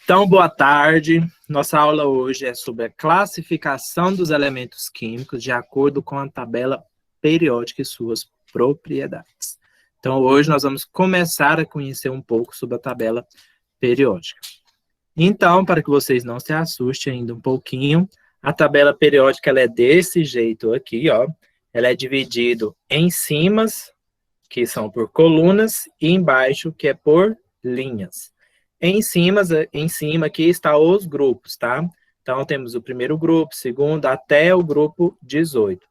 Então, boa tarde. Nossa aula hoje é sobre a classificação dos elementos químicos de acordo com a tabela periódica e suas propriedades. Então, hoje nós vamos começar a conhecer um pouco sobre a tabela periódica. Então, para que vocês não se assustem ainda um pouquinho, a tabela periódica ela é desse jeito aqui, ó. Ela é dividida em cimas, que são por colunas, e embaixo, que é por linhas. Em cima aqui está os grupos, tá? Então, temos o primeiro grupo, segundo, até o grupo 18.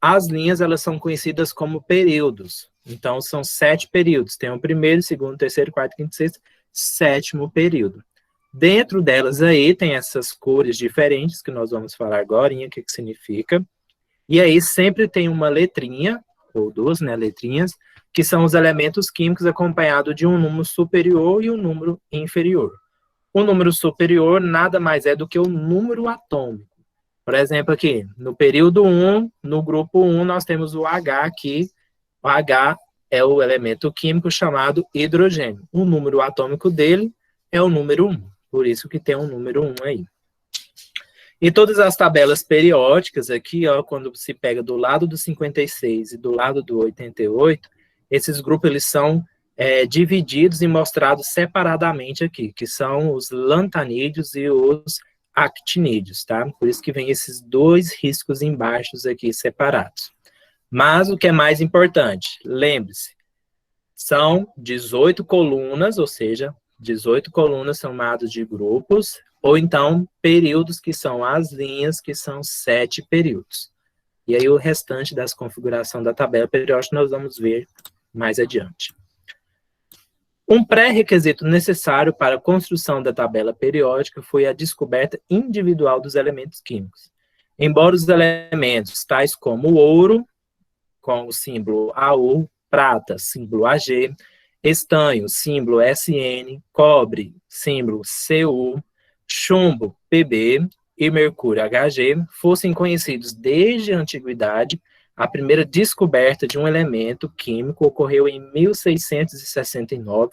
As linhas, elas são conhecidas como períodos. Então, são 7 períodos. Tem o primeiro, segundo, terceiro, quarto, quinto, sexto, sétimo período. Dentro delas aí, tem essas cores diferentes, que nós vamos falar agora, o que significa. E aí, sempre tem uma letrinha, ou duas, né, letrinhas, que são os elementos químicos acompanhados de um número superior e um número inferior. O número superior nada mais é do que o número atômico. Por exemplo, aqui, no período 1, no grupo 1, nós temos o H aqui. O H é o elemento químico chamado hidrogênio. O número atômico dele é o número 1. Por isso que tem um número 1 aí. E todas as tabelas periódicas aqui, ó, quando se pega do lado do 56 e do lado do 88, esses grupos eles são divididos e mostrados separadamente aqui, que são os lantanídeos e os actinídeos, tá? Por isso que vem esses dois riscos embaixo aqui separados. Mas o que é mais importante, lembre-se, são 18 colunas, ou seja, 18 colunas são chamadas de grupos, ou então períodos, que são as linhas, que são 7 períodos. E aí o restante das configurações da tabela periódica nós vamos ver mais adiante. Um pré-requisito necessário para a construção da tabela periódica foi a descoberta individual dos elementos químicos. Embora os elementos tais como o ouro, com o símbolo AU, prata, símbolo AG, estanho, símbolo SN, cobre, símbolo CU, chumbo, PB e mercúrio, HG, fossem conhecidos desde a antiguidade, a primeira descoberta de um elemento químico ocorreu em 1669,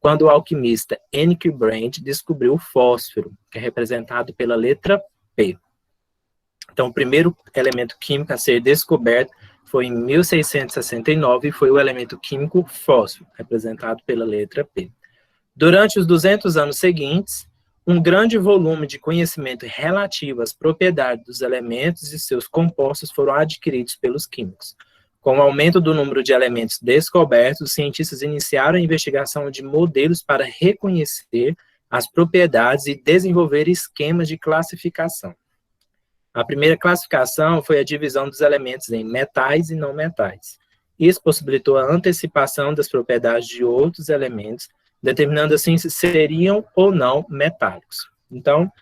quando o alquimista Henry Brand descobriu o fósforo, que é representado pela letra P. Então, o primeiro elemento químico a ser descoberto foi em 1669 e foi o elemento químico fósforo, representado pela letra P. Durante os 200 anos seguintes, um grande volume de conhecimento relativo às propriedades dos elementos e seus compostos foram adquiridos pelos químicos. Com o aumento do número de elementos descobertos, os cientistas iniciaram a investigação de modelos para reconhecer as propriedades e desenvolver esquemas de classificação. A primeira classificação foi a divisão dos elementos em metais e não metais. Isso possibilitou a antecipação das propriedades de outros elementos, determinando assim se seriam ou não metálicos. Então,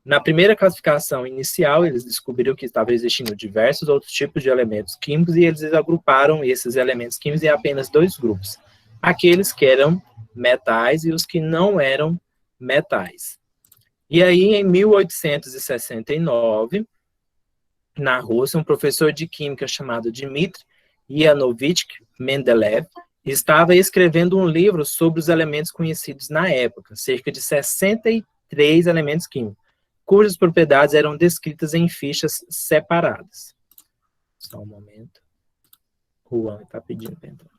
na primeira classificação inicial, eles descobriram que estava existindo diversos outros tipos de elementos químicos e eles agruparam esses elementos químicos em apenas 2 grupos. Aqueles que eram metais e os que não eram metais. E aí, em 1869, na Rússia, um professor de química chamado Dmitry Yanovich Mendeleev estava escrevendo um livro sobre os elementos conhecidos na época, cerca de 63 elementos químicos, cujas propriedades eram descritas em fichas separadas. Só um momento. Juan está pedindo para entrar.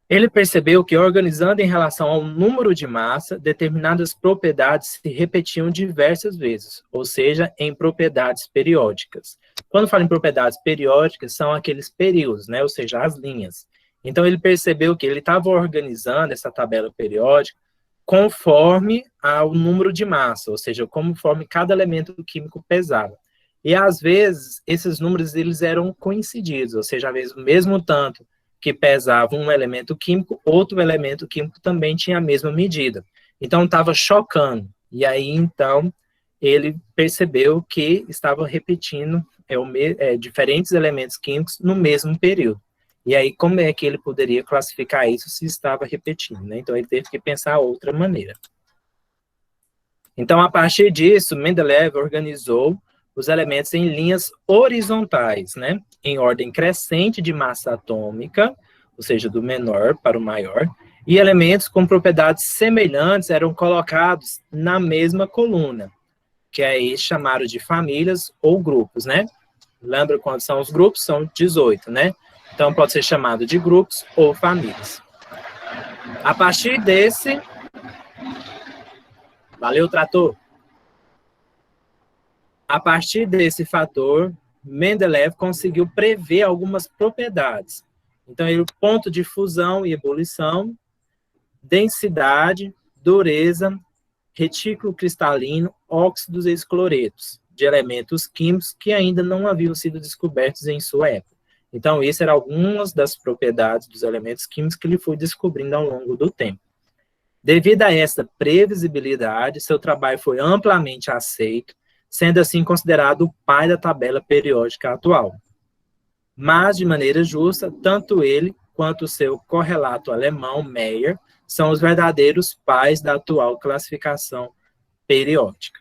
Ele percebeu que, organizando em relação ao número de massa, determinadas propriedades se repetiam diversas vezes, ou seja, em propriedades periódicas. Quando falo em propriedades periódicas, são aqueles períodos, né, ou seja, as linhas. Então, ele percebeu que ele estava organizando essa tabela periódica conforme ao número de massa, ou seja, conforme cada elemento químico pesava. E, às vezes, esses números eles eram coincididos, ou seja, às vezes, o mesmo tanto que pesava um elemento químico, outro elemento químico também tinha a mesma medida. Então, estava chocando. E aí, então, ele percebeu que estava repetindo diferentes elementos químicos no mesmo período. E aí, como é que ele poderia classificar isso se estava repetindo, né? Então, ele teve que pensar outra maneira. Então, a partir disso, Mendeleev organizou os elementos em linhas horizontais, né? Em ordem crescente de massa atômica, ou seja, do menor para o maior, E elementos com propriedades semelhantes eram colocados na mesma coluna, que aí chamaram de famílias ou grupos, né? Lembra quando são os grupos? São 18, né? Então, pode ser chamado de grupos ou famílias. A partir desse... Valeu, trator! A partir desse fator, Mendeleev conseguiu prever algumas propriedades. Então, o ponto de fusão e ebulição, densidade, dureza, retículo cristalino, óxidos e escloretos, de elementos químicos que ainda não haviam sido descobertos em sua época. Então, essas eram algumas das propriedades dos elementos químicos que ele foi descobrindo ao longo do tempo. Devido a essa previsibilidade, seu trabalho foi amplamente aceito, sendo assim considerado o pai da tabela periódica atual. Mas, de maneira justa, tanto ele quanto o seu correlato alemão, Meyer, são os verdadeiros pais da atual classificação periódica.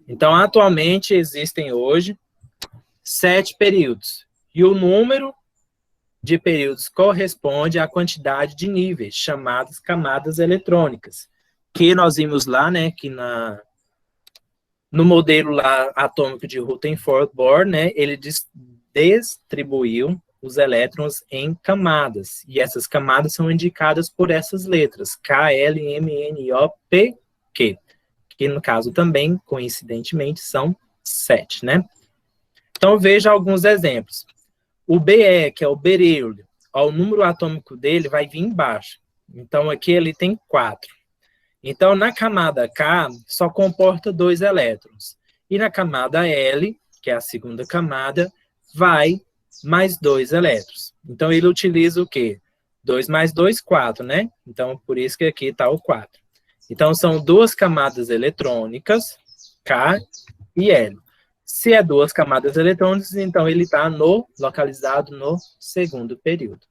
Então, atualmente, existem hoje 7 períodos, e o número de períodos corresponde à quantidade de níveis, chamadas camadas eletrônicas, que nós vimos lá, né, que no modelo lá atômico de Rutherford-Bohr, né, ele distribuiu os elétrons em camadas, e essas camadas são indicadas por essas letras, K, L, M, N, O, P, Q, que no caso também, coincidentemente, são 7, né? Então, veja alguns exemplos. O Be, que é o berilo, o número atômico dele vai vir embaixo. Então, aqui ele tem 4. Então, na camada K, só comporta 2 elétrons. E na camada L, que é a segunda camada, vai mais 2 elétrons. Então, ele utiliza o quê? 2 mais 2, 4, né? Então, por isso que aqui está o 4. Então, são 2 camadas eletrônicas, K e L. Se é 2 camadas eletrônicas, então ele está localizado no segundo período.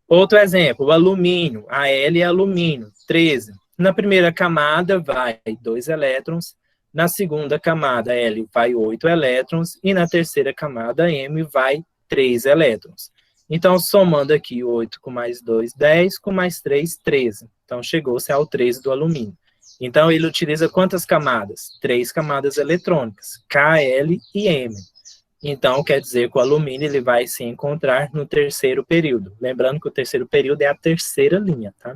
Outro exemplo, o alumínio, Al é alumínio, 13. Na primeira camada vai 2 elétrons, na segunda camada L vai 8 elétrons, e na terceira camada M vai 3 elétrons. Então, somando aqui 8 com mais 2, 10, com mais 3, 13. Então, chegou-se ao 13 do alumínio. Então, ele utiliza quantas camadas? 3 camadas eletrônicas, K, L e M. Então, quer dizer que o alumínio ele vai se encontrar no terceiro período. Lembrando que o terceiro período é a terceira linha, tá?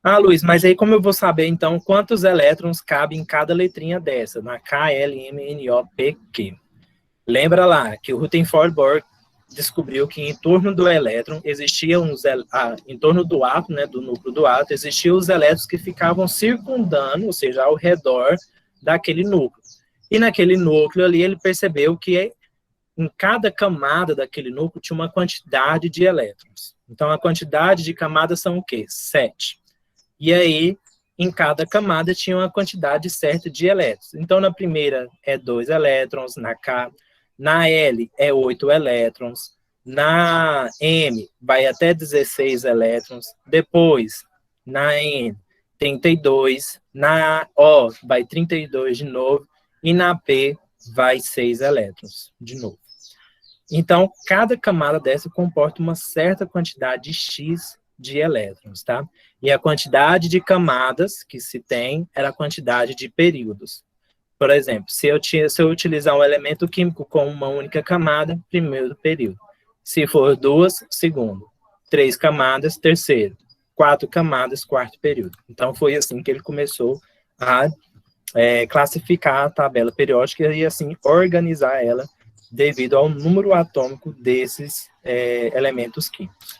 Ah, Luiz, mas aí como eu vou saber, então, quantos elétrons cabem em cada letrinha dessa? Na K, L, M, N, O, P, Q. Lembra lá que o Rutherford-Bohr descobriu que em torno do elétron existiam em torno do átomo, né, do núcleo do átomo, existiam os elétrons que ficavam circundando, ou seja, ao redor daquele núcleo. E naquele núcleo ali ele percebeu que em cada camada daquele núcleo tinha uma quantidade de elétrons. Então a quantidade de camadas são o quê? 7. E aí, em cada camada tinha uma quantidade certa de elétrons. Então na primeira é 2 elétrons, na K. Na L é 8 elétrons, na M vai até 16 elétrons, depois na N 32, na O vai 32 de novo, e na P vai 6 elétrons de novo. Então, cada camada dessa comporta uma certa quantidade X de elétrons, tá? E a quantidade de camadas que se tem era a quantidade de períodos. Por exemplo, se eu utilizar um elemento químico com uma única camada, primeiro período. Se for 2, segundo. 3 camadas, terceiro. 4 camadas, quarto período. Então, foi assim que ele começou a classificar a tabela periódica e, assim, organizar ela devido ao número atômico desses elementos químicos.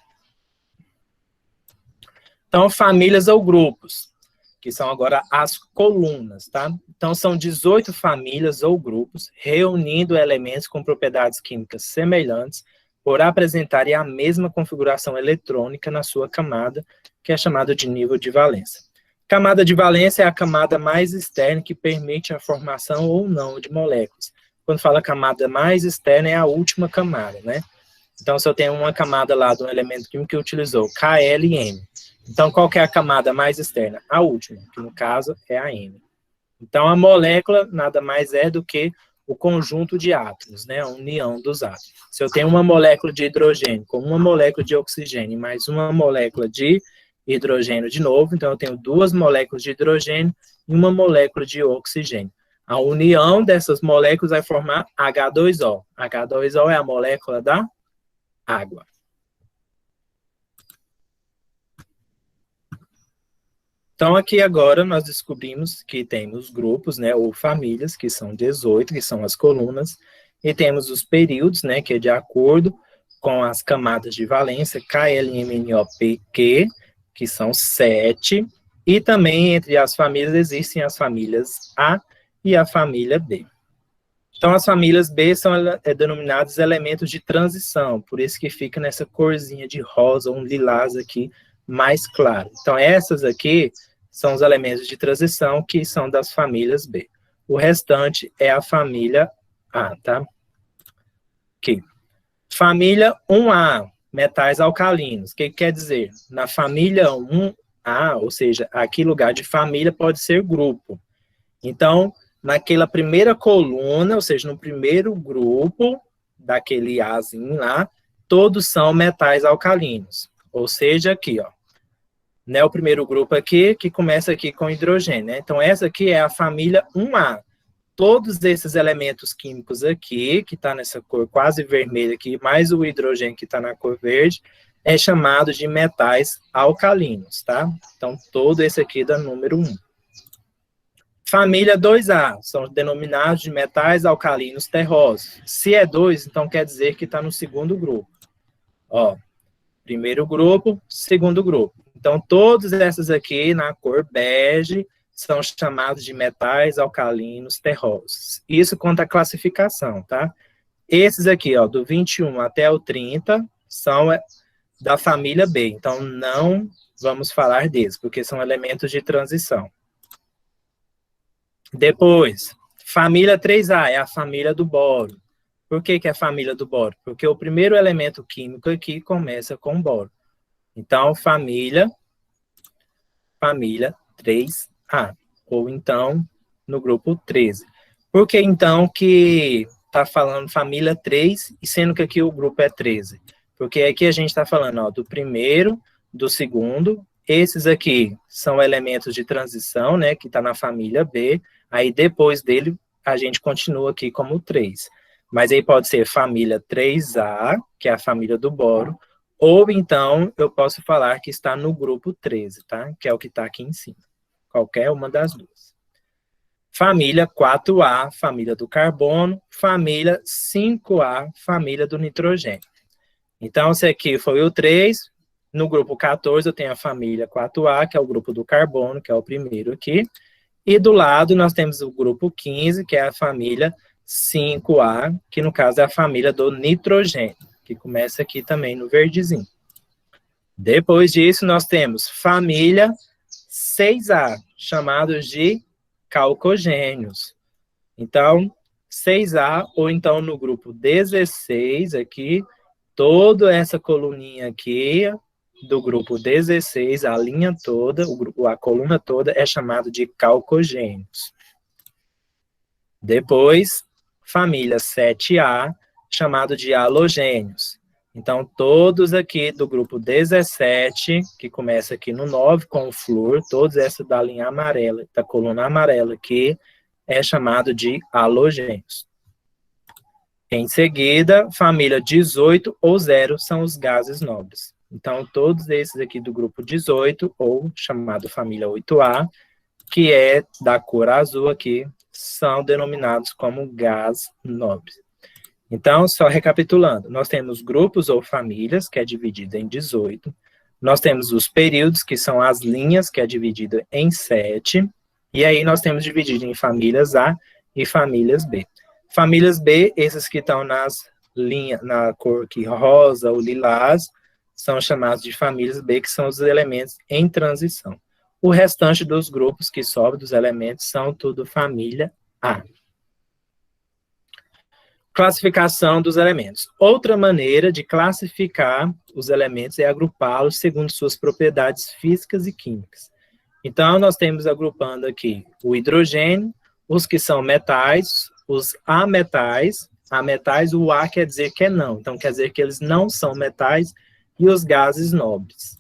Então, famílias ou grupos, que são agora as colunas, tá? Então, são 18 famílias ou grupos, reunindo elementos com propriedades químicas semelhantes, por apresentarem a mesma configuração eletrônica na sua camada, que é chamada de nível de valência. Camada de valência é a camada mais externa que permite a formação ou não de moléculas. Quando fala camada mais externa, é a última camada, né? Então, se eu tenho uma camada lá de um elemento químico que utilizou KLM, então, qual que é a camada mais externa? A última, que no caso é a M. Então, a molécula nada mais é do que o conjunto de átomos, né, a união dos átomos. Se eu tenho uma molécula de hidrogênio com uma molécula de oxigênio mais uma molécula de hidrogênio de novo, então eu tenho duas moléculas de hidrogênio e uma molécula de oxigênio. A união dessas moléculas vai formar H2O. H2O é a molécula da água. Então, aqui agora nós descobrimos que temos grupos, né, ou famílias, que são 18, que são as colunas, e temos os períodos, né, que é de acordo com as camadas de valência, KLMNOPQ, que são 7, e também entre as famílias existem as famílias A e a família B. Então, as famílias B são denominadas elementos de transição, por isso que fica nessa corzinha de rosa, um lilás aqui, mais claro. Então, essas aqui são os elementos de transição que são das famílias B. O restante é a família A, tá? Aqui. Família 1A, metais alcalinos. O que quer dizer? Na família 1A, ou seja, aqui lugar de família pode ser grupo. Então, naquela primeira coluna, ou seja, no primeiro grupo daquele Azinho lá, todos são metais alcalinos. Ou seja, aqui, ó. Né, o primeiro grupo aqui, que começa aqui com hidrogênio, né? Então, essa aqui é a família 1A. Todos esses elementos químicos aqui, que está nessa cor quase vermelha aqui, mais o hidrogênio que está na cor verde, é chamado de metais alcalinos, tá? Então, todo esse aqui dá número 1. Família 2A, são denominados de metais alcalinos terrosos. Se é 2, então quer dizer que está no segundo grupo. Ó, primeiro grupo, segundo grupo. Então, todas essas aqui, na cor bege, são chamados de metais alcalinos terrosos. Isso quanto à classificação, tá? Esses aqui, ó, do 21 até o 30, são da família B. Então, não vamos falar deles, porque são elementos de transição. Depois, família 3A, é a família do boro. Por que que é a família do boro? Porque o primeiro elemento químico aqui começa com boro. Então, família 3A, ou então no grupo 13. Por que então que está falando família 3, e sendo que aqui o grupo é 13? Porque aqui a gente está falando, ó, do primeiro, do segundo, esses aqui são elementos de transição, né, que está na família B, aí depois dele a gente continua aqui como 3. Mas aí pode ser família 3A, que é a família do boro, ou então eu posso falar que está no grupo 13, tá? Que é o que está aqui em cima. Qualquer uma das duas. Família 4A, família do carbono. Família 5A, família do nitrogênio. Então, esse aqui foi o 3. No grupo 14 eu tenho a família 4A, que é o grupo do carbono, que é o primeiro aqui. E do lado nós temos o grupo 15, que é a família 5A, que no caso é a família do nitrogênio, que começa aqui também no verdezinho. Depois disso, nós temos família 6A, chamados de calcogênios. Então, 6A, ou então no grupo 16 aqui, toda essa coluninha aqui, do grupo 16, a linha toda, a coluna toda, é chamado de calcogênios. Depois, família 7A, chamado de halogênios. Então, todos aqui do grupo 17, que começa aqui no 9 com o flúor, todos essa da linha amarela, da coluna amarela aqui, é chamado de halogênios. Em seguida, família 18 ou 0 são os gases nobres. Então, todos esses aqui do grupo 18, ou chamado família 8A, que é da cor azul aqui, são denominados como gás nobre. Então, só recapitulando, nós temos grupos ou famílias, que é dividido em 18. Nós temos os períodos, que são as linhas, que é dividido em 7. E aí nós temos dividido em famílias A e famílias B. Famílias B, esses que estão nas linhas, na cor aqui rosa ou lilás, são chamados de famílias B, que são os elementos em transição. O restante dos grupos que sobram dos elementos são tudo família A. Classificação dos elementos. Outra maneira de classificar os elementos é agrupá-los segundo suas propriedades físicas e químicas. Então, nós temos agrupando aqui o hidrogênio, os que são metais, os ametais, o A quer dizer que é não, então quer dizer que eles não são metais, e os gases nobres.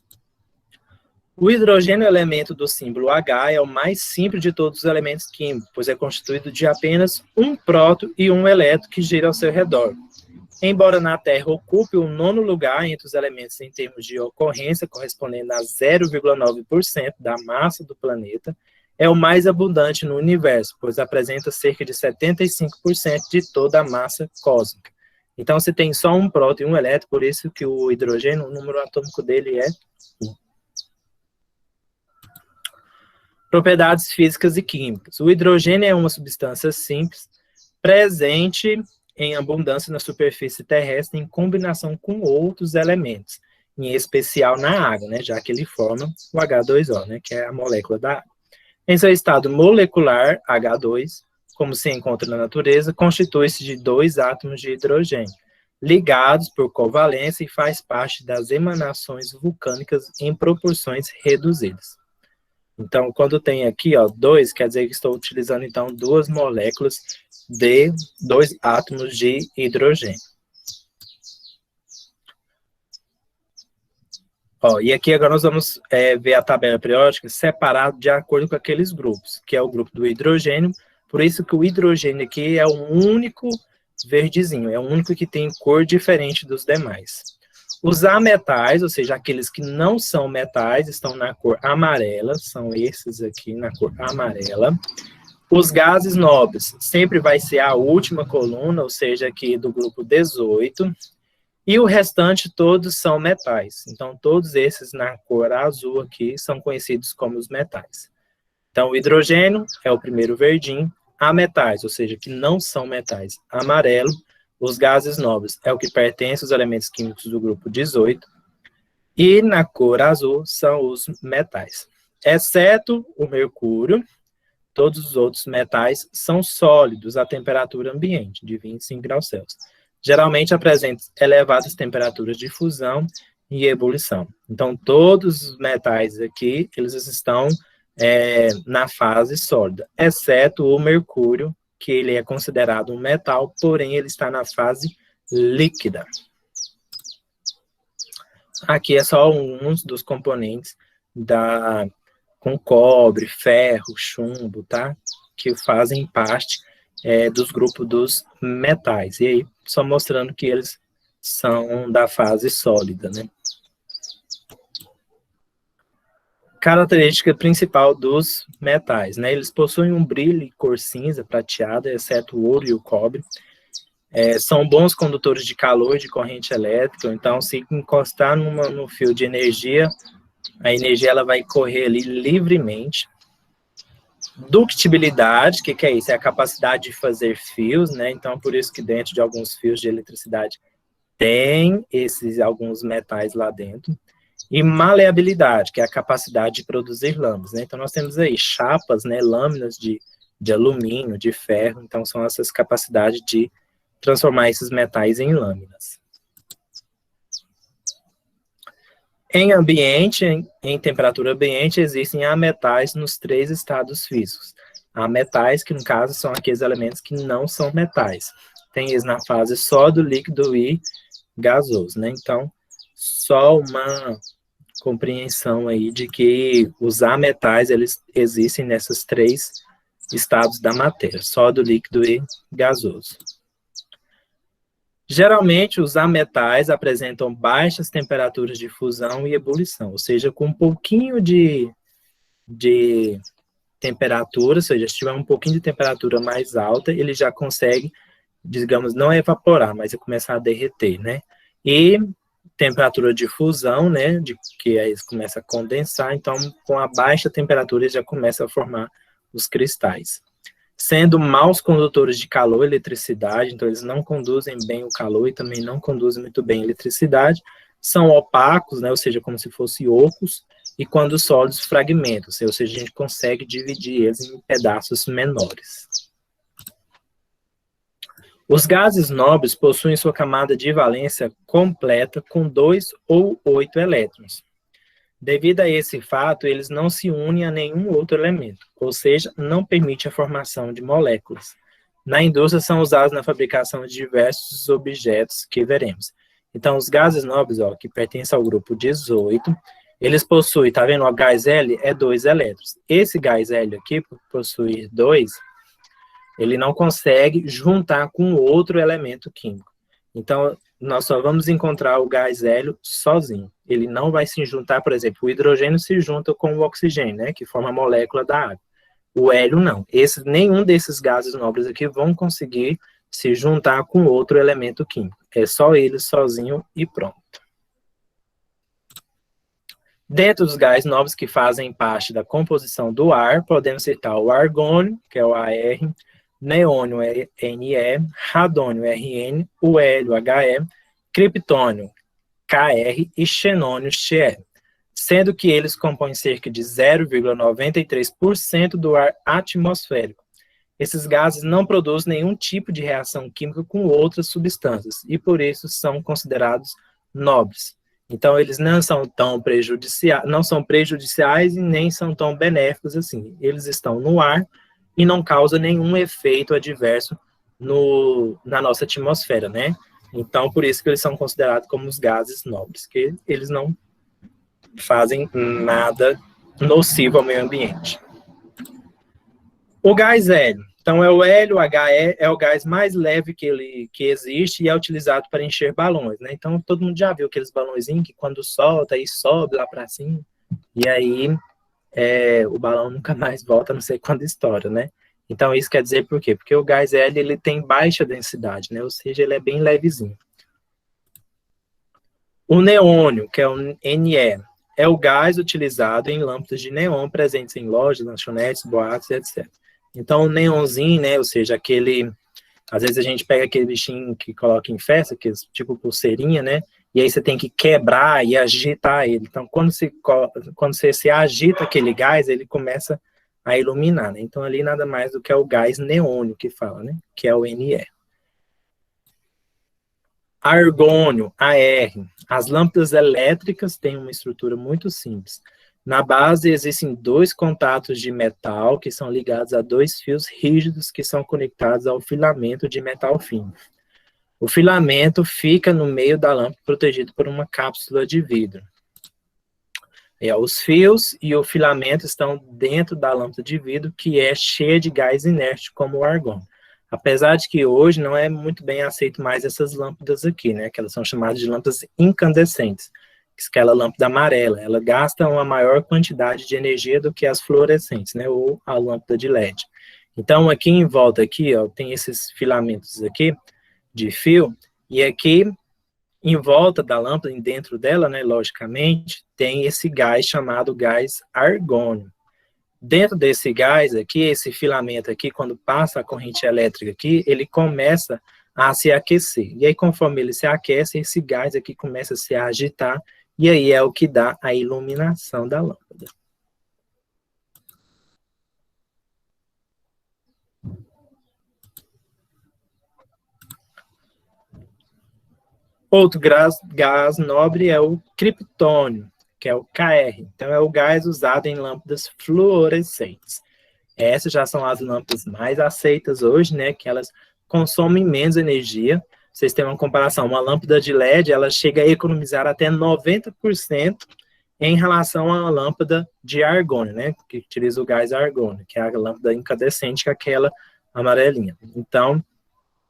O hidrogênio, elemento do símbolo H, é o mais simples de todos os elementos químicos, pois é constituído de apenas um próton e um elétron que gira ao seu redor. Embora na Terra ocupe o 9º lugar entre os elementos em termos de ocorrência, correspondendo a 0,9% da massa do planeta, é o mais abundante no universo, pois apresenta cerca de 75% de toda a massa cósmica. Então, você tem só um próton e um elétron, por isso que o hidrogênio, o número atômico dele é 1. Propriedades físicas e químicas. O hidrogênio é uma substância simples, presente em abundância na superfície terrestre em combinação com outros elementos, em especial na água, né, já que ele forma o H2O, né, que é a molécula da água. Em seu estado molecular, H2, como se encontra na natureza, constitui-se de 2 átomos de hidrogênio, ligados por covalência e faz parte das emanações vulcânicas em proporções reduzidas. Então, quando tem aqui, ó, 2, quer dizer que estou utilizando, então, 2 moléculas de 2 átomos de hidrogênio. Ó, e aqui agora nós vamos ver a tabela periódica separada de acordo com aqueles grupos, que é o grupo do hidrogênio, por isso que o hidrogênio aqui é o único verdezinho, é o único que tem cor diferente dos demais. Os ametais, ou seja, aqueles que não são metais, estão na cor amarela, são esses aqui na cor amarela. Os gases nobres sempre vai ser a última coluna, ou seja, aqui do grupo 18. E o restante todos são metais. Então, todos esses na cor azul aqui são conhecidos como os metais. Então, o hidrogênio é o primeiro verdinho. Ametais, ou seja, que não são metais, amarelo. Os gases nobres é o que pertence aos elementos químicos do grupo 18. E na cor azul são os metais. Exceto o mercúrio, todos os outros metais são sólidos à temperatura ambiente, de 25 graus Celsius. Geralmente apresentam elevadas temperaturas de fusão e ebulição. Então, todos os metais aqui, eles estão na fase sólida, exceto o mercúrio, que ele é considerado um metal, porém ele está na fase líquida. Aqui é só um dos componentes com cobre, ferro, chumbo, tá? Que fazem parte dos grupos dos metais. E aí, só mostrando que eles são da fase sólida, né? Característica principal dos metais, né? Eles possuem um brilho e cor cinza, prateada, exceto o ouro e o cobre. São bons condutores de calor e de corrente elétrica, então se encostar no fio de energia, a energia ela vai correr ali livremente. Ductibilidade, o que é isso? É a capacidade de fazer fios, né? Então, por isso que dentro de alguns fios de eletricidade tem alguns metais lá dentro. E maleabilidade, que é a capacidade de produzir lâminas, né? Então, nós temos aí chapas, né? Lâminas de alumínio, de ferro. Então, são essas capacidades de transformar esses metais em lâminas. Em ambiente, em temperatura ambiente, existem ametais nos 3 estados físicos. Ametais, que no caso são aqueles elementos que não são metais. Tem eles na fase sólido, líquido e gasoso, né? Então, só uma compreensão aí de que os ametais, eles existem nesses 3 estados da matéria, sólido, líquido e gasoso. Geralmente, os ametais apresentam baixas temperaturas de fusão e ebulição, ou seja, com um pouquinho de temperatura, ou seja, se tiver um pouquinho de temperatura mais alta, ele já consegue, digamos, não evaporar, mas começar a derreter, né? E temperatura de fusão, né, que aí começa a condensar, então, com a baixa temperatura, ele já começa a formar os cristais. Sendo maus condutores de calor e eletricidade, então eles não conduzem bem o calor e também não conduzem muito bem a eletricidade, são opacos, né, ou seja, como se fossem ocos, e quando sólidos, fragmentam, ou seja, a gente consegue dividir eles em pedaços menores. Os gases nobres possuem sua camada de valência completa com 2 ou 8 elétrons. Devido a esse fato, eles não se unem a nenhum outro elemento, ou seja, não permite a formação de moléculas. Na indústria são usados na fabricação de diversos objetos que veremos. Então, os gases nobres, ó, que pertencem ao grupo 18, eles possuem, tá vendo? O gás L é 2 elétrons. Esse gás L aqui, por possuir 2, ele não consegue juntar com outro elemento químico. Então, nós só vamos encontrar o gás hélio sozinho. Ele não vai se juntar, por exemplo, o hidrogênio se junta com o oxigênio, né, que forma a molécula da água. O hélio não. Nenhum desses gases nobres aqui vão conseguir se juntar com outro elemento químico. É só ele sozinho e pronto. Dentro dos gases nobres que fazem parte da composição do ar, podemos citar o argônio, que é o Ar, neônio, Ne, radônio, Rn, o hélio, He, criptônio, Kr e xenônio, Xe, sendo que eles compõem cerca de 0,93% do ar atmosférico. Esses gases não produzem nenhum tipo de reação química com outras substâncias e, por isso, são considerados nobres. Então, eles não são tão prejudiciais e nem são tão benéficos assim. Eles estão no ar e não causam nenhum efeito adverso na nossa atmosfera, né? Então, por isso que eles são considerados como os gases nobres, que eles não fazem nada nocivo ao meio ambiente. O gás hélio. Então, é o hélio, He, é o gás mais leve que existe e é utilizado para encher balões, né? Então, todo mundo já viu aqueles balõezinhos que quando solta, aí sobe lá para cima, e aí o balão nunca mais volta, não sei quando estoura, né? Então, isso quer dizer por quê? Porque o gás hélio, ele tem baixa densidade, né? Ou seja, ele é bem levezinho. O neônio, que é o Ne, é o gás utilizado em lâmpadas de neon presentes em lojas, lanchonetes, boates, etc. Então, o neonzinho, né, ou seja, às vezes a gente pega aquele bichinho que coloca em festa, que é tipo pulseirinha, né, e aí você tem que quebrar e agitar ele. Então, quando você se agita aquele gás, ele começa a iluminar, né? Então, ali nada mais do que é o gás neônio que fala, né, que é o Ne. Argônio, Ar. As lâmpadas elétricas têm uma estrutura muito simples. Na base existem 2 contatos de metal que são ligados a 2 fios rígidos que são conectados ao filamento de metal fino. O filamento fica no meio da lâmpada protegido por uma cápsula de vidro. Os fios e o filamento estão dentro da lâmpada de vidro que é cheia de gás inerte como o argônio. Apesar de que hoje não é muito bem aceito mais essas lâmpadas aqui, né? Que elas são chamadas de lâmpadas incandescentes. Aquela lâmpada amarela, ela gasta uma maior quantidade de energia do que as fluorescentes, né? Ou a lâmpada de LED. Então, aqui em volta, aqui, ó, tem esses filamentos aqui de fio, e aqui em volta da lâmpada, dentro dela, né, logicamente, tem esse gás chamado gás argônio. Dentro desse gás aqui, esse filamento aqui, quando passa a corrente elétrica aqui, ele começa a se aquecer. E aí, conforme ele se aquece, esse gás aqui começa a se agitar, e aí é o que dá a iluminação da lâmpada. Outro gás nobre é o criptônio, que é o Kr. Então, é o gás usado em lâmpadas fluorescentes. Essas já são as lâmpadas mais aceitas hoje, né? Que elas consomem menos energia. Vocês têm uma comparação, uma lâmpada de LED, ela chega a economizar até 90% em relação a uma lâmpada de argônio, né? Que utiliza o gás argônio, que é a lâmpada incandescente, que é aquela amarelinha. Então,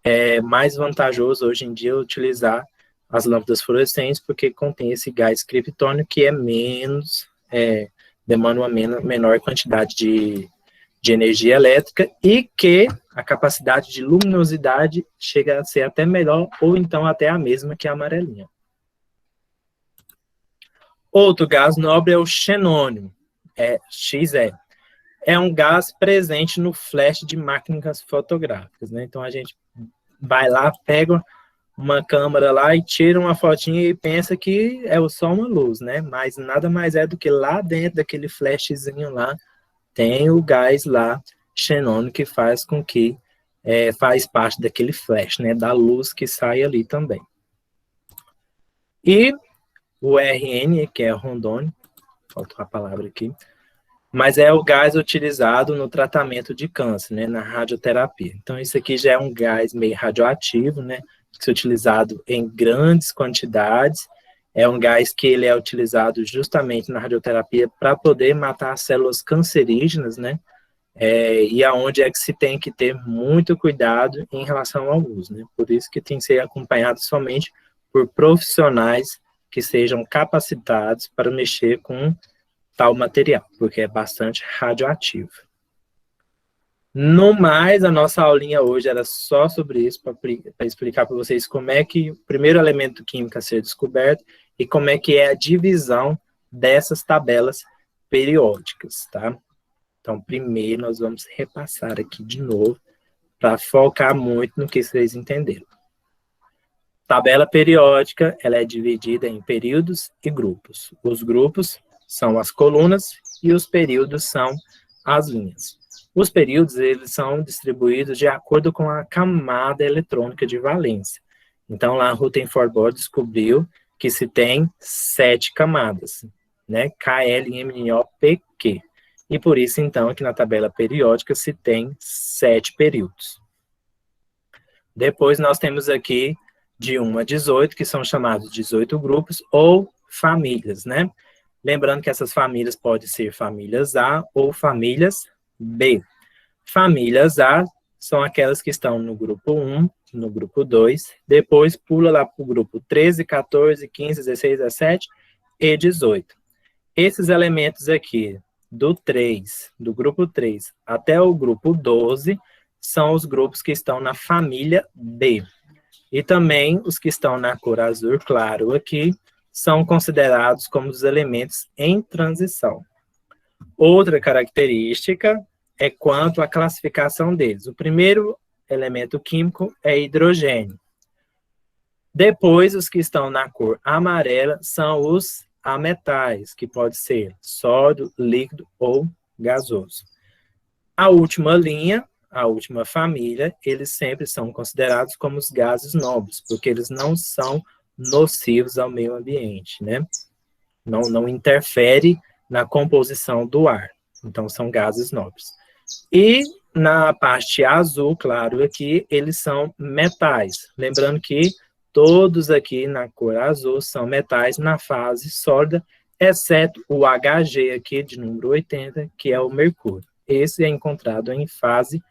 é mais vantajoso hoje em dia utilizar as lâmpadas fluorescentes, porque contém esse gás criptônio que é demanda uma menor quantidade de energia elétrica e que a capacidade de luminosidade chega a ser até melhor ou então até a mesma que a amarelinha. Outro gás nobre é o xenônio, Xe. É um gás presente no flash de máquinas fotográficas, né? Então a gente vai lá, pega uma câmera lá e tira uma fotinha e pensa que é só uma luz, né? Mas nada mais é do que lá dentro daquele flashzinho lá tem o gás lá, xenônio, que faz com que faz parte daquele flash, né? Da luz que sai ali também. E o Rn, que é rondônio, faltou a palavra aqui, mas é o gás utilizado no tratamento de câncer, né, na radioterapia. Então, isso aqui já é um gás meio radioativo, né, que é utilizado em grandes quantidades. É um gás que ele é utilizado justamente na radioterapia para poder matar as células cancerígenas, né, e aonde é que se tem que ter muito cuidado em relação ao uso, né, por isso que tem que ser acompanhado somente por profissionais que sejam capacitados para mexer com tal material, porque é bastante radioativo. No mais, a nossa aulinha hoje era só sobre isso, para explicar para vocês como é que o primeiro elemento químico a ser descoberto e como é que é a divisão dessas tabelas periódicas, tá? Então, primeiro nós vamos repassar aqui de novo, para focar muito no que vocês entenderam. Tabela periódica, ela é dividida em períodos e grupos. Os grupos são as colunas e os períodos são as linhas. Os períodos, eles são distribuídos de acordo com a camada eletrônica de valência. Então, lá, Rutherford descobriu que se tem 7 camadas, né? K, L, M, N, O, P, Q. E por isso, então, que na tabela periódica se tem 7 períodos. Depois, nós temos aqui de 1 a 18, que são chamados 18 grupos ou famílias, né? Lembrando que essas famílias podem ser famílias A ou famílias B. Famílias A são aquelas que estão no grupo 1, no grupo 2, depois pula lá para o grupo 13, 14, 15, 16, 17 e 18. Esses elementos aqui, do 3, do grupo 3 até o grupo 12, são os grupos que estão na família B. E também os que estão na cor azul claro aqui, são considerados como os elementos em transição. Outra característica é quanto à classificação deles. O primeiro elemento químico é hidrogênio. Depois, os que estão na cor amarela são os ametais, que pode ser sólido, líquido ou gasoso. A última linha, a última família, eles sempre são considerados como os gases nobres, porque eles não são nocivos ao meio ambiente, né? Não interfere na composição do ar. Então, são gases nobres. E na parte azul, claro, aqui, eles são metais. Lembrando que todos aqui na cor azul são metais na fase sólida, exceto o Hg aqui, de número 80, que é o mercúrio. Esse é encontrado em fase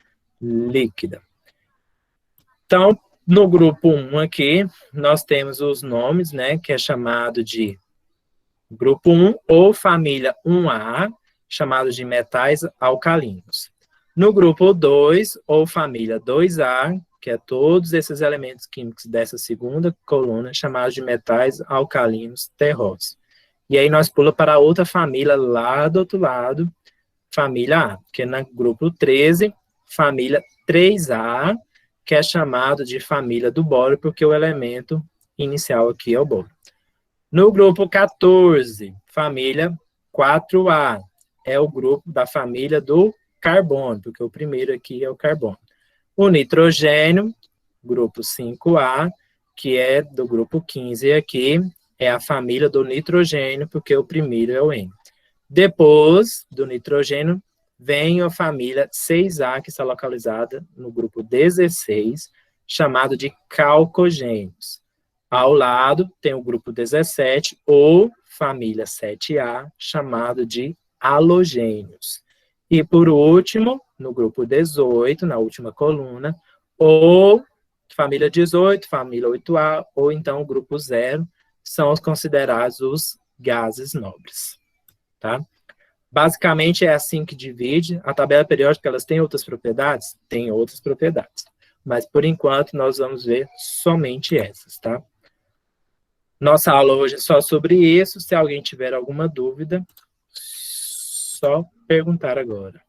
líquida. Então, no grupo 1 aqui, nós temos os nomes, né, que é chamado de grupo 1 ou família 1A, chamado de metais alcalinos. No grupo 2 ou família 2A, que é todos esses elementos químicos dessa segunda coluna, chamados de metais alcalinos terrosos. E aí nós pulamos para outra família lá do outro lado, família A, que é no grupo 13, família 3A, que é chamado de família do bório, porque o elemento inicial aqui é o bório. No grupo 14, família 4A, é o grupo da família do carbono, porque o primeiro aqui é o carbono. O nitrogênio, grupo 5A, que é do grupo 15 aqui, é a família do nitrogênio, porque o primeiro é o N. Depois do nitrogênio, vem a família 6A, que está localizada no grupo 16, chamado de calcogênios. Ao lado tem o grupo 17, ou família 7A, chamado de halogênios. E por último, no grupo 18, na última coluna, ou família 18, família 8A, ou então o grupo 0, são os considerados os gases nobres. Tá? Basicamente é assim que divide. A tabela periódica, elas têm outras propriedades? Tem outras propriedades. Mas, por enquanto, nós vamos ver somente essas, tá? Nossa aula hoje é só sobre isso. Se alguém tiver alguma dúvida, só perguntar agora.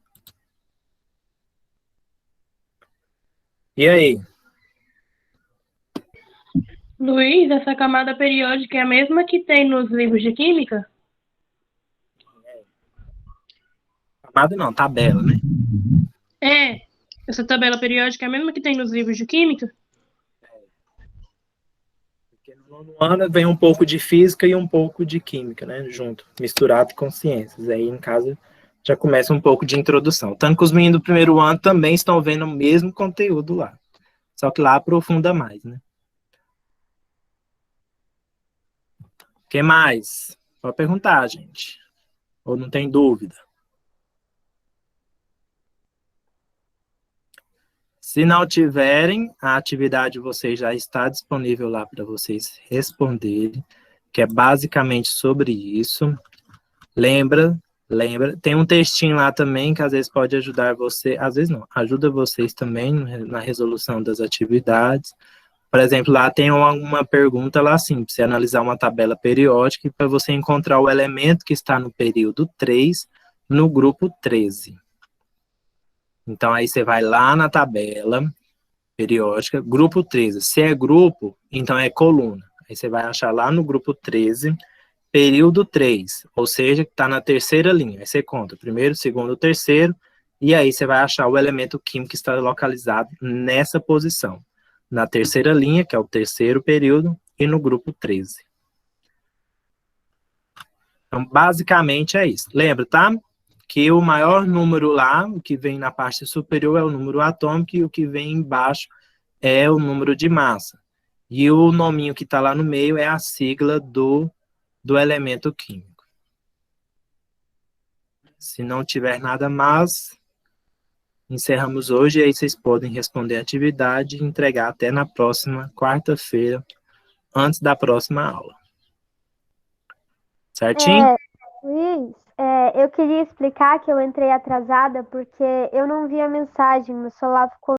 E aí? Luiz, essa camada periódica é a mesma que tem nos livros de química? Camada não, tabela, né? É. Essa tabela periódica é a mesma que tem nos livros de química? Porque no nono ano vem um pouco de física e um pouco de química, né? Junto, misturado com ciências. Aí, em casa, Já começa um pouco de introdução. Tanto que os meninos do primeiro ano também estão vendo o mesmo conteúdo lá. Só que lá aprofunda mais, né? O que mais? Pode perguntar, gente. Ou não tem dúvida? Se não tiverem, a atividade de vocês já está disponível lá para vocês responderem, que é basicamente sobre isso. Lembra, tem um textinho lá também que às vezes pode ajudar você, às vezes não, ajuda vocês também na resolução das atividades. Por exemplo, lá tem uma pergunta lá assim, para você analisar uma tabela periódica e para você encontrar o elemento que está no período 3 no grupo 13. Então aí você vai lá na tabela periódica, grupo 13. Se é grupo, então é coluna. Aí você vai achar lá no grupo 13, período 3, ou seja, que está na terceira linha. Aí você conta primeiro, segundo, terceiro, e aí você vai achar o elemento químico que está localizado nessa posição. Na terceira linha, que é o terceiro período, e no grupo 13. Então, basicamente é isso. Lembra, tá? Que o maior número lá, o que vem na parte superior é o número atômico e o que vem embaixo é o número de massa. E o nominho que está lá no meio é a sigla do elemento químico. Se não tiver nada mais, encerramos hoje e aí vocês podem responder a atividade e entregar até na próxima quarta-feira, antes da próxima aula. Certinho? Luiz, eu queria explicar que eu entrei atrasada porque eu não vi a mensagem, meu celular ficou